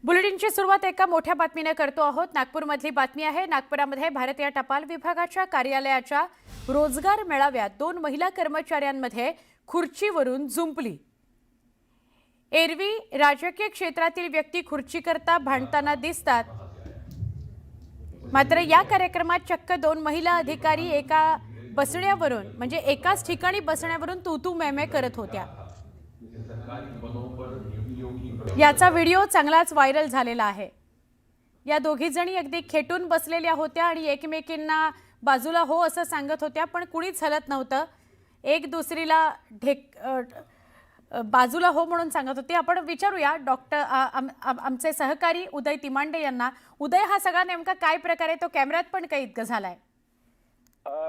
बुलेटिनची सुरुवात एका मोठ्या बातमीने करतो आहोत। नागपूरमधली बातमी आहे। नागपुरामध्ये भारतीय टपाल विभागाच्या कार्यालयाच्या रोजगार मेळाव्यात 2 महिला कर्मचाऱ्यांमध्ये खुर्चीवरून जुंपली। एरवी राजकीय क्षेत्रातील व्यक्ती खुर्चीकरता भांडताना दिसतात, मात्र या कार्यक्रमात चक्क 2 महिला अधिकारी एका बसण्यावरून म्हणजे एकाच ठिकाणी बसण्यावरून तू मैं करत होत्या। याचा व्हिडिओ चांगलाच व्हायरल झालेला आहे। या दोघी जणी अगदी खेटून बसलेल्या होत्या आणि एकमेकींना बाजूला हो असं सांगत होत्या, पण कुणीच हलत नव्हतं। एक दुसरीला बाजूला हो म्हणून सांगत होती। आपण विचारूया डॉक्टर आमचे सहकारी उदय तिमांडे यांना। उदय, हा सगळा नेमका काय प्रकार आहे? तो कॅमेऱ्यात पण कैद झालाय।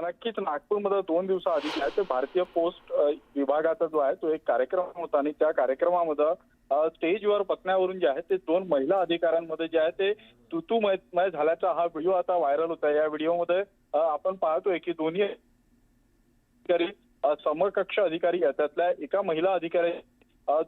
नक्कीच नागपूरमध्ये 2 दिवसाआधी काय ते भारतीय पोस्ट विभागाचा जो आहे तो एक कार्यक्रम होता आणि त्या कार्यक्रमामध्ये स्टेजवर बसण्यावरून जे आहे ते 2 महिला अधिकाऱ्यांमध्ये जे आहे ते तू-तू-मैं झाल्याचा हा व्हिडिओ आता व्हायरल होता। या व्हिडिओमध्ये आपण पाहतोय की दोन्ही अधिकारी समकक्ष अधिकारी आहेत। त्यातल्या एका महिला अधिकारी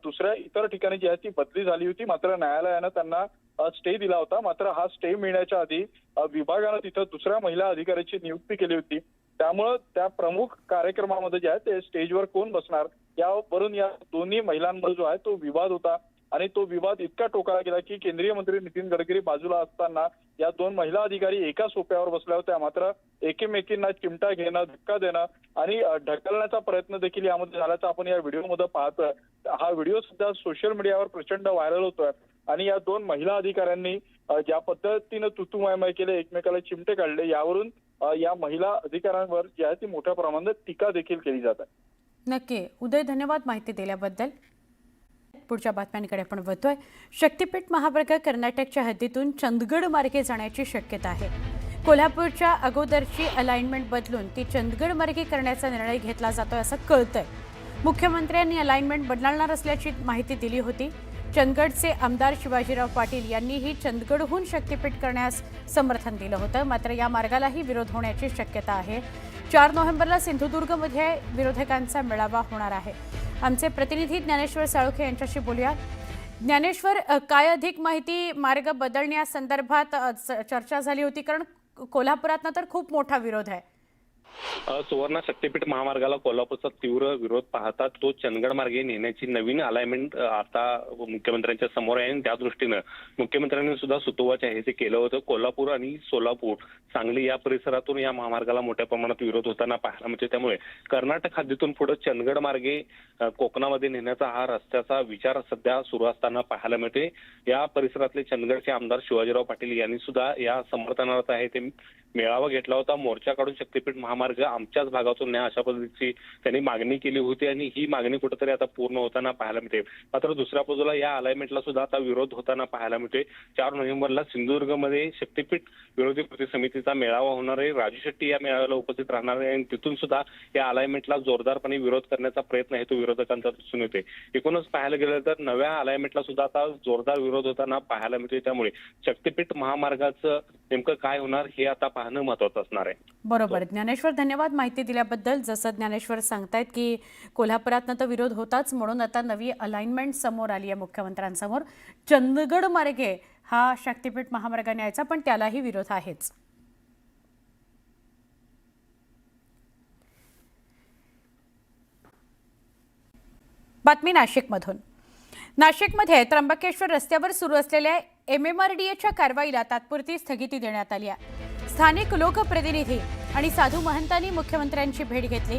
दुसऱ्या इतर ठिकाणी जी आहे ती बदली झाली होती, मात्र न्यायालयानं त्यांना स्टे दिला होता। मात्र हा स्टे मिळण्याच्या आधी विभागानं तिथं दुसऱ्या महिला अधिकाऱ्याची नियुक्ती केली होती। त्यामुळे त्या प्रमुख कार्यक्रमामध्ये जे आहे ते स्टेजवर कोण बसणार यावरून या दोन्ही महिलांमध्ये जो आहे तो विवाद होता आणि तो विवाद इतका टोकाला गेला की केंद्रीय मंत्री नितीन गडकरी बाजूला असताना या 2 महिला अधिकारी एका सोफ्यावर बसल्या होत्या, मात्र एकमेकींना चिमटा घेणं, धक्का देणं आणि ढकलण्याचा प्रयत्न देखील यामध्ये झाल्याचा आपण या व्हिडिओमध्ये पाहतोय। हा व्हिडिओ सुद्धा सोशल मीडियावर प्रचंड व्हायरल होतोय आणि या 2 महिला अधिकाऱ्यांनी ज्या पद्धतीने तुतुमय केले, एकमेकाला चिमटे काढले, यावरून या महिला अधिकाऱ्यांवर जी आहे ती मोठ्या प्रमाणात टीका देखील केली जात आहे। नक्की उदय, धन्यवाद माहिती दिल्याबद्दल। पुढच्या बातम्यांकडे आपण वळतोय। शक्तीपीठ महामार्ग कर्नाटकच्या हद्दीतून चंदगड मार्गे जाण्याची शक्यता आहे। कोल्हापूरच्या अगोदरची अलाइनमेंट बदलून ती चंदगड मार्गे करण्याचा निर्णय घेतला जातोय असं कळतंय। मुख्यमंत्र्यांनी अलाइनमेंट बदलणार असल्याची माहिती दिली होती। चंदगडचे आमदार शिवाजीराव पाटील यांनीही चंदगडहून शक्तीपीठ करण्यास समर्थन दिलं होतं, मात्र या मार्गालाही विरोध होण्याची शक्यता आहे। 4 नोव्हेंबरला सिंधुदुर्गमध्ये विरोधकांचा मेळावा होणार आहे। आमचे प्रतिनिधी ज्ञानेश्वर साळुखे यांच्याशी बोलूया। ज्ञानेश्वर, काय अधिक माहिती? मार्ग बदलण्यासंदर्भात चर्चा झाली होती, कारण कोल्हापुरातनं तर खूप मोठा विरोध आहे। सुवर्ण शक्तीपीठ महामार्गाला कोल्हापूरचा तीव्र विरोध पाहता तो चंदगड मार्गे नेण्याची नवीन अलाइनमेंट आता मुख्यमंत्र्यांच्या समोर आहे आणि त्या दृष्टीनं मुख्यमंत्र्यांनी सुद्धा सुतोवाच आहे ते केलं होतं। कोल्हापूर आणि सोलापूर, सांगली या परिसरातून या महामार्गाला मोठ्या प्रमाणात विरोध होताना पाहायला मिळते। त्यामुळे कर्नाटक हद्दीतून पुढे चंदगड मार्गे कोकणामध्ये नेण्याचा हा रस्त्याचा विचार सध्या सुरू असताना पाहायला मिळते। या परिसरातले चंदगडचे आमदार शिवाजीराव पाटील यांनी सुद्धा या समर्थनार्थ आहे ते मेळावा घेतला होता। मोर्चा काढून शक्तीपीठ महामार्ग आमच्याच भागातून न्या अशा पद्धतीची त्यांनी मागणी केली होती आणि ही मागणी कुठेतरी आता पूर्ण होताना पाहायला मिळते। मात्र दुसऱ्या बाजूला या अलाइनमेंटला सुद्धा आता विरोध होताना पाहायला मिळते। 4 नोव्हेंबरला सिंधुदुर्गमध्ये शक्तीपीठ विरोधी कृती समितीचा मेळावा होणार आहे। राजू शेट्टी या मेळाव्याला उपस्थित राहणार आहे आणि तिथून सुद्धा या अलाइनमेंटला जोरदारपणे विरोध करण्याचा प्रयत्न आहे तो विरोधकांचा दिसून येते। एकूणच पाहायला गेलं तर नव्या अलाइनमेंटला सुद्धा आता जोरदार विरोध होताना पाहायला मिळते। त्यामुळे शक्तीपीठ महामार्गाचं नेमकं काय होणार हे आता पाहणं महत्त्वाचं असणार आहे। बरोबर ज्ञानेश्वर, धन्यवाद माहिती दिल्याबद्दल। जसं ज्ञानेश्वर सांगतायत की कोल्हापुरातनं तर विरोध होताच, म्हणून आता नवी अलाइनमेंट समोर आली आहे मुख्यमंत्र्यांसमोर। चंदगड मार्गे हा शक्तीपीठ महामार्ग न्यायचा, पण त्यालाही विरोध आहेच। बातमी नाशिकमधून। नाशिकमध्ये त्र्यंबकेश्वर रस्त्यावर सुरू असलेल्या MMRDAच्या कारवाईला तात्पुरती स्थगिती देण्यात आली आहे। स्थानिक लोकप्रतिनिधी आणि साधू महंतांनी मुख्यमंत्र्यांची भेट घेतली।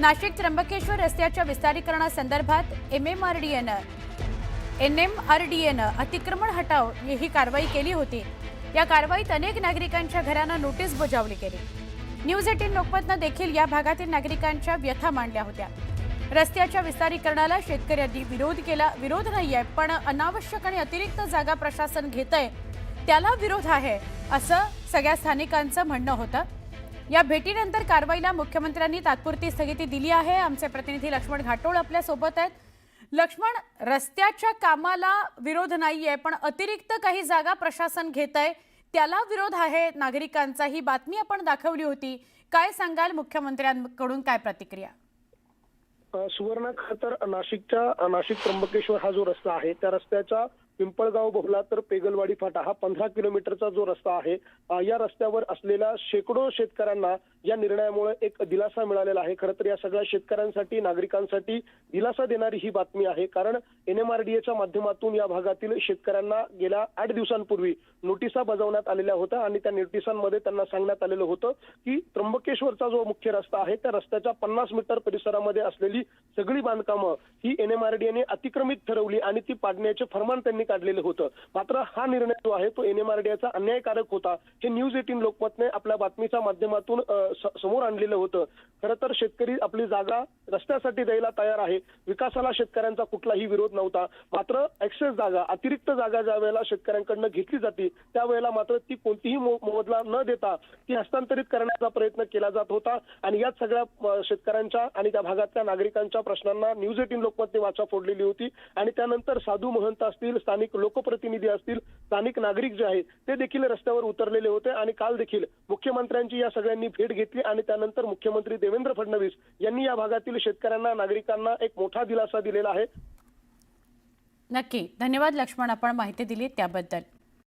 नाशिक त्र्यंबकेश्वर रस्त्याच्या विस्तारीकरणासंदर्भात NMRDAनं अतिक्रमण हटाव ही कारवाई केली होती। या कारवाईत अनेक नागरिकांच्या घरांना नोटीस बजावली गेली। न्यूज 18 लोकमतनं देखील या भागातील नागरिकांच्या व्यथा मांडल्या होत्या। रस्त्याच्या विस्तारीकरणाला शेतकऱ्यांनी विरोध केला। विरोध नाहीये, पण अनावश्यक आणि अतिरिक्त जागा प्रशासन घेतंय त्याला विरोध आहे असं सगळ्या स्थानिकांचं म्हणणं होतं। या भेटीनंतर कारवाईला मुख्यमंत्र्यांनी तात्पुरती स्थगिती दिली आहे। आमचे प्रतिनिधी लक्ष्मण घाटोळ आपल्या सोबत आहेत। लक्ष्मण, रस्त्याच्या कामाला विरोध नाहीये, पण अतिरिक्त काही जागा प्रशासन घेतंय त्याला विरोध आहे नागरिकांचा। ही बातमी आपण दाखवली होती, काय सांगाल? मुख्यमंत्र्यांकडून काय प्रतिक्रिया? सुवर्ण, खरं तर नाशिक त्र्यंबकेश्वर हा जो रस्ता आहे त्या रस्त्याचा पिंपळगाव बोहला तर पेगलवाडी फाटा हा 15 किलोमीटरचा जो रस्ता आहे, या रस्त्यावर असलेल्या शेकडो शेतकऱ्यांना या निर्णयामुळे एक दिलासा मिळालेला आहे. खरं तर या सगळ्या शेतकऱ्यांसाठी, नागरिकांसाठी दिलासा देणारी ही बातमी आहे. कारण NMRDAच्या माध्यमातून या भागातील शेतकऱ्यांना गेल्या 8 दिवसांपूर्वी नोटिसा बजावण्यात आलेल्या होत्या आणि त्या नोटिसांमध्ये त्यांना सांगण्यात आलेलं होतं की त्र्यंबकेश्वरचा जो मुख्य रस्ता आहे त्या रस्त्याच्या 50 मीटर परिसरामध्ये असलेली सगळी बांधकामं ही NMRDAने अतिक्रमित ठरवली आणि ती पाडण्याचे फरमान त्यांनी काढलेलं होतं. मात्र हा निर्णय जो आहे तो NMRDAचा अन्यायकारक होता, हे न्यूज 18 लोकमतने आपल्या बातमीच्या माध्यमातून समोर आणलेलं होतं. खरं तर शेतकरी आपली जागा रस्त्यासाठी द्यायला तयार आहे. विकासाला शेतकऱ्यांचा कुठलाही विरोध नव्हता. मात्र एक्सेस जागा, अतिरिक्त जागा ज्या वेळेला शेतकऱ्यांकडनं घेतली जाते त्यावेळेला मात्र ती कोणतीही मोबदला न देता ती हस्तांतरित करण्याचा प्रयत्न केला जात होता आणि याच सगळ्या शेतकऱ्यांच्या आणि त्या भागातल्या नागरिकांच्या प्रश्नांना न्यूज 18 लोकमतने वाचा फोडलेली होती आणि त्यानंतर साधू महंत असतील, स्थानिक लोकप्रतिनिधी असतील, स्थानिक नागरिक जे आहेत ते देखील रस्त्यावर उतरलेले होते आणि काल देखील मुख्यमंत्र्यांची या सगळ्यांनी भेट घेतली आणि त्यानंतर मुख्यमंत्री देवेंद्र फडणवीस यांनी या भागातील शेतकऱ्यांना, नागरिकांना एक मोठा दिलासा दिलेला आहे. नक्की. धन्यवाद लक्ष्मण, आपण माहिती दिली त्याबद्दल.